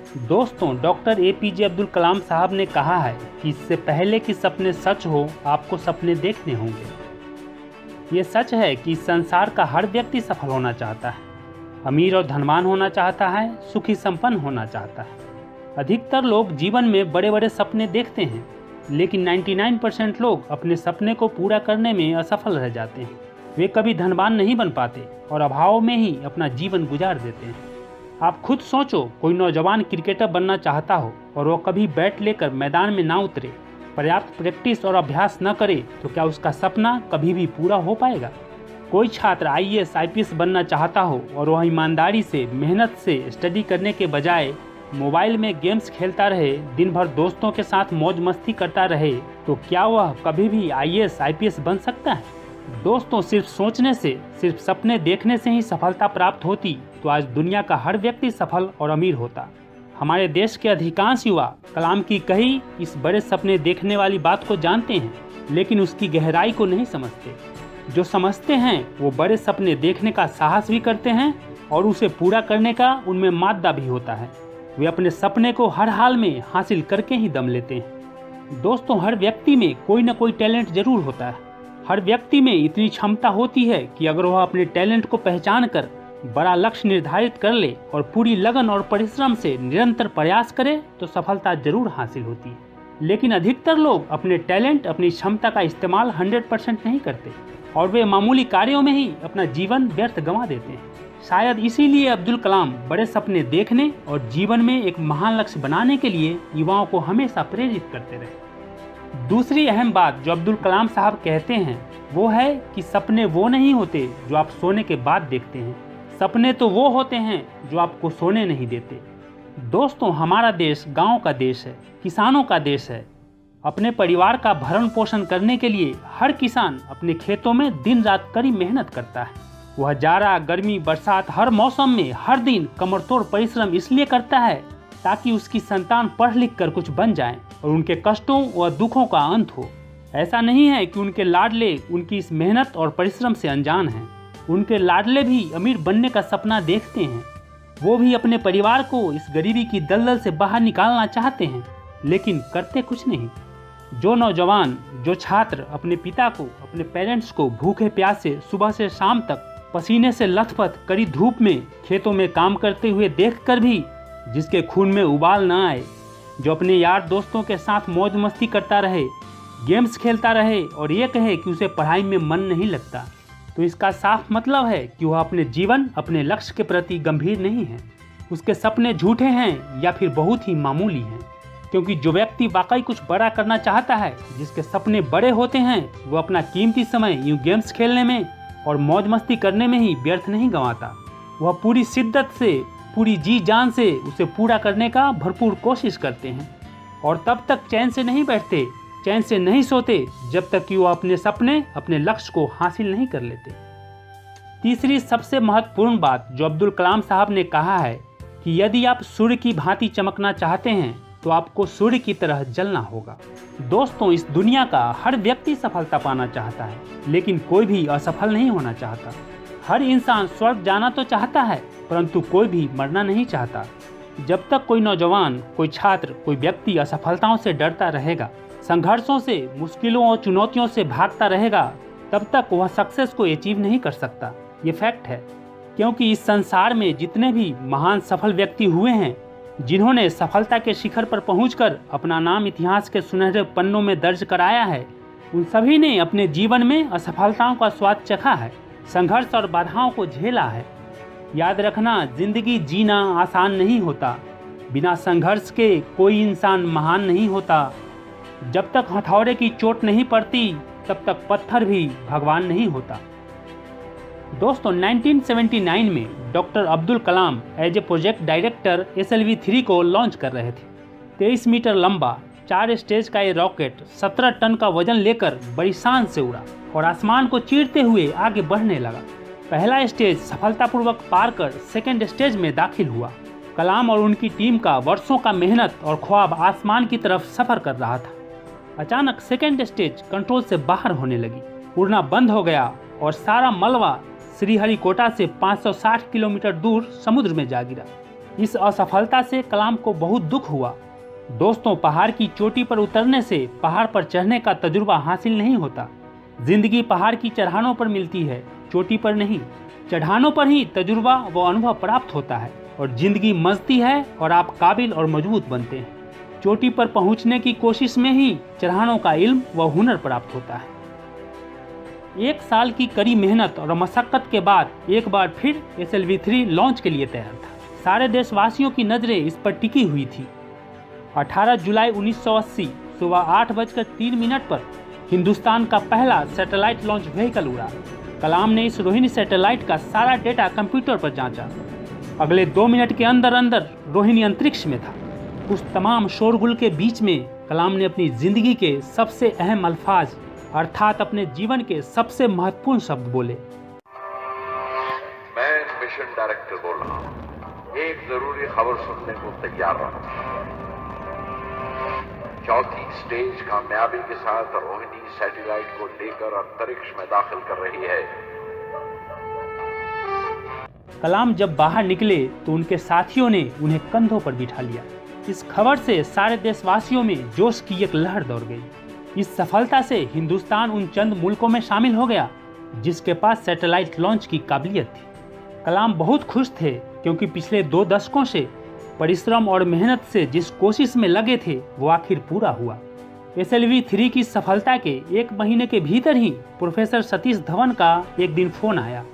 दोस्तों, doctor APJ Abdul Kalam साहब ने कहा है कि इससे पहले कि सपने सच हो, आपको सपने देखने होंगे। ये सच है कि इस संसार का हर व्यक्ति सफल होना चाहता है, अमीर और धनवान होना चाहता है, सुखी संपन्न होना चाहता है। अधिकतर लोग जीवन में बड़े बड़े सपने देखते हैं, लेकिन 99% लोग अपने सपने को पूरा करने में असफल रह जाते हैं। वे कभी धनवान नहीं बन पाते और अभाव में ही अपना जीवन गुजार देते हैं। आप खुद सोचो, कोई नौजवान क्रिकेटर बनना चाहता हो और वो कभी बैट लेकर मैदान में ना उतरे, पर्याप्त प्रैक्टिस और अभ्यास न करे, तो क्या उसका सपना कभी भी पूरा हो पाएगा? कोई छात्र आईएएस आईपीएस बनना चाहता हो और वह ईमानदारी से मेहनत से स्टडी करने के बजाय मोबाइल में गेम्स खेलता रहे, दिन भर दोस्तों के साथ मौज मस्ती करता रहे, तो क्या वह कभी भी आईएएस आईपीएस बन सकता है? दोस्तों, सिर्फ सोचने से, सिर्फ सपने देखने से ही सफलता प्राप्त होती तो आज दुनिया का हर व्यक्ति सफल और अमीर होता। हमारे देश के अधिकांश युवा कलाम की कही इस बड़े सपने देखने वाली बात को जानते हैं, लेकिन उसकी गहराई को नहीं समझते। जो समझते हैं वो बड़े सपने देखने का साहस भी करते हैं और उसे पूरा करने का उनमें मादा भी होता है। वे अपने सपने को हर हाल में हासिल करके ही दम लेते हैं। दोस्तों, हर व्यक्ति में कोई न कोई टैलेंट जरूर होता है। हर व्यक्ति में इतनी क्षमता होती है कि अगर वह अपने टैलेंट को पहचान कर बड़ा लक्ष्य निर्धारित कर ले और पूरी लगन और परिश्रम से निरंतर प्रयास करे तो सफलता जरूर हासिल होती है। लेकिन अधिकतर लोग अपने टैलेंट, अपनी क्षमता का इस्तेमाल 100% नहीं करते और वे मामूली कार्यों में ही अपना जीवन व्यर्थ गंवा देते हैं। शायद इसीलिए अब्दुल कलाम बड़े सपने देखने और जीवन में एक महान लक्ष्य बनाने के लिए युवाओं को हमेशा प्रेरित करते रहे। दूसरी अहम बात जो अब्दुल कलाम साहब कहते हैं वो है कि सपने वो नहीं होते जो आप सोने के बाद देखते हैं, सपने तो वो होते हैं जो आपको सोने नहीं देते। दोस्तों, हमारा देश गांव का देश है, किसानों का देश है। अपने परिवार का भरण पोषण करने के लिए हर किसान अपने खेतों में दिन रात कड़ी मेहनत करता है। वह जाड़ा, गर्मी, बरसात, हर मौसम में हर दिन कमरतोड़ परिश्रम इसलिए करता है ताकि उसकी संतान पढ़ लिख कर कुछ बन जाए और उनके कष्टों व दुखों का अंत हो। ऐसा नहीं है कि उनके लाडले उनकी इस मेहनत और परिश्रम से अनजान हैं। उनके लाडले भी अमीर बनने का सपना देखते हैं। वो भी अपने परिवार को इस गरीबी की दलदल से बाहर निकालना चाहते हैं, लेकिन करते कुछ नहीं। जो नौजवान, जो छात्र अपने पिता को, अपने पेरेंट्स को भूखे प्यासे सुबह से शाम तक पसीने से लथपथ कड़ी धूप में खेतों में काम करते हुए देखकर भी जिसके खून में उबाल न आए, जो अपने यार दोस्तों के साथ मौज मस्ती करता रहे, गेम्स खेलता रहे और ये कहे कि उसे पढ़ाई में मन नहीं लगता, तो इसका साफ मतलब है कि वह अपने जीवन, अपने लक्ष्य के प्रति गंभीर नहीं है। उसके सपने झूठे हैं या फिर बहुत ही मामूली हैं। क्योंकि जो व्यक्ति वाकई कुछ बड़ा करना चाहता है, जिसके सपने बड़े होते हैं, वो अपना कीमती समय यूँ गेम्स खेलने में और मौज मस्ती करने में ही व्यर्थ नहीं गंवाता। वह पूरी शिद्दत से, पूरी जी जान से उसे पूरा करने का भरपूर कोशिश करते हैं और तब तक चैन से नहीं बैठते, चैन से नहीं सोते जब तक कि वो अपने सपने, अपने लक्ष्य को हासिल नहीं कर लेते। तीसरी सबसे महत्वपूर्ण बात जो अब्दुल कलाम साहब ने कहा है कि यदि आप सूर्य की भांति चमकना चाहते हैं तो आपको सूर्य की तरह जलना होगा। दोस्तों, इस दुनिया का हर व्यक्ति सफलता पाना चाहता है, लेकिन कोई भी असफल नहीं होना चाहता। हर इंसान स्वर्ग जाना तो चाहता है, परंतु कोई भी मरना नहीं चाहता। जब तक कोई नौजवान, कोई छात्र, कोई व्यक्ति असफलताओं से डरता रहेगा, संघर्षों से, मुश्किलों और चुनौतियों से भागता रहेगा, तब तक वह सक्सेस को अचीव नहीं कर सकता। ये फैक्ट है। क्योंकि इस संसार में जितने भी महान सफल व्यक्ति हुए हैं, जिन्होंने सफलता के शिखर पर पहुंचकर अपना नाम इतिहास के सुनहरे पन्नों में दर्ज कराया है, उन सभी ने अपने जीवन में असफलताओं का स्वाद चखा है, संघर्ष और बाधाओं को झेला है। याद रखना, जिंदगी जीना आसान नहीं होता। बिना संघर्ष के कोई इंसान महान नहीं होता। जब तक हथौड़े की चोट नहीं पड़ती, तब तक पत्थर भी भगवान नहीं होता। दोस्तों, 1979 में doctor Abdul Kalam as a project director SLV-3 को लॉन्च कर रहे थे। 23 मीटर लंबा 4 स्टेज का ये रॉकेट 17 टन का वजन लेकर बड़ी शान से उड़ा और आसमान को चीरते हुए आगे बढ़ने लगा। पहला स्टेज सफलतापूर्वक पार कर सेकेंड स्टेज में दाखिल हुआ। कलाम और उनकी टीम का वर्षों का मेहनत और ख्वाब आसमान की तरफ सफर कर रहा था। अचानक सेकेंड स्टेज कंट्रोल से बाहर होने लगी, उड़ना बंद हो गया और सारा मलबा श्रीहरिकोटा से 560 किलोमीटर दूर समुद्र में जा गिरा। इस असफलता से कलाम को बहुत दुख हुआ। दोस्तों, पहाड़ की चोटी पर उतरने से पहाड़ पर चढ़ने का तजुर्बा हासिल नहीं होता। जिंदगी पहाड़ की चढ़ानों पर मिलती है, चोटी पर नहीं। चढ़ानों पर ही तजुर्बा व अनुभव प्राप्त होता है और जिंदगी मजती है और आप काबिल और मजबूत बनते हैं। चोटी पर पहुंचने की कोशिश में ही चढ़ानों का इल्म व हुनर प्राप्त होता है। 1 साल की कड़ी मेहनत और मशक्कत के बाद एक बार फिर SLV3 लॉन्च के लिए तैयार था। सारे देशवासियों की नज़रें इस पर टिकी हुई थी। 18 जुलाई 1980 सुबह 8:03 पर हिंदुस्तान का पहला सैटेलाइट लॉन्च व्हीकल उड़ा। कलाम ने इस रोहिणी सैटेलाइट का सारा डेटा कंप्यूटर पर जांचा। अगले 2 मिनट के अंदर अंदर रोहिणी अंतरिक्ष में था। उस तमाम शोरगुल के बीच में कलाम ने अपनी जिंदगी के सबसे अहम अल्फाज अर्थात अपने जीवन के सबसे महत्वपूर्ण शब्द बोले। मैं मिशन डायरेक्टर बोल रहा हूँ, एक जरूरी खबर सुनने को तैयार रहो। चौथी स्टेज कामयाबी के साथ रोहिणी सैटेलाइट को लेकर अंतरिक्ष में दाखिल कर रही है। कलाम जब बाहर निकले तो उनके साथियों ने उन्हें कंधों पर बिठा लिया। इस खबर से सारे देशवासियों में जोश की एक लहर दौड़ गई। इस सफलता से हिंदुस्तान उन चंद मुल्कों में शामिल हो गया जिसके पास सैटेलाइट लॉन्च की काबिलियत थी। कलाम बहुत खुश थे क्योंकि पिछले 2 दशकों से परिश्रम और मेहनत से जिस कोशिश में लगे थे वो आखिर पूरा हुआ। SLV3 की सफलता के 1 महीने के भीतर ही प्रोफेसर सतीश धवन का एक दिन फोन आया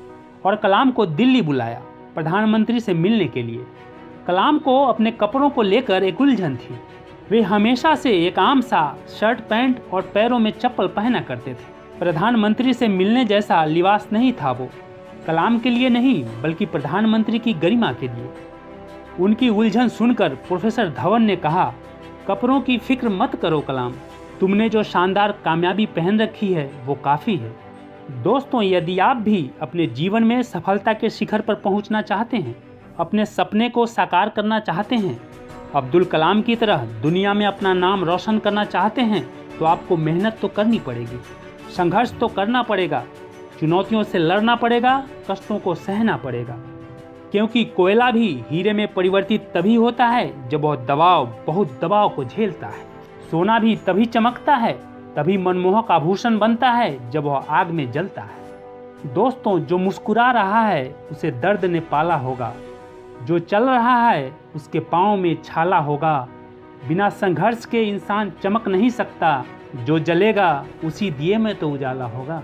और कलाम को दिल्ली बुलाया प्रधानमंत्री से मिलने के लिए। कलाम को अपने कपड़ों को लेकर एक उलझन थी। वे हमेशा से एक आम सा शर्ट पैंट और पैरों में चप्पल पहना करते थे। प्रधानमंत्री से मिलने जैसा लिबास नहीं था वो, कलाम के लिए नहीं बल्कि प्रधानमंत्री की गरिमा के लिए। उनकी उलझन सुनकर प्रोफेसर धवन ने कहा, कपड़ों की फिक्र मत करो कलाम, तुमने जो शानदार कामयाबी पहन रखी है वो काफ़ी है। दोस्तों, यदि आप भी अपने जीवन में सफलता के शिखर पर पहुंचना चाहते हैं, अपने सपने को साकार करना चाहते हैं, अब्दुल कलाम की तरह दुनिया में अपना नाम रोशन करना चाहते हैं, तो आपको मेहनत तो करनी पड़ेगी, संघर्ष तो करना पड़ेगा, चुनौतियों से लड़ना पड़ेगा, कष्टों को सहना पड़ेगा। क्योंकि कोयला भी हीरे में परिवर्तित तभी होता है जब वह बहुत दबाव को झेलता है। सोना भी तभी चमकता है, तभी मनमोहक आभूषण बनता है जब वह आग में जलता है। दोस्तों, जो मुस्कुरा रहा है उसे दर्द ने पाला होगा, जो चल रहा है उसके पाँव में छाला होगा। बिना संघर्ष के इंसान चमक नहीं सकता, जो जलेगा उसी दिए में तो उजाला होगा।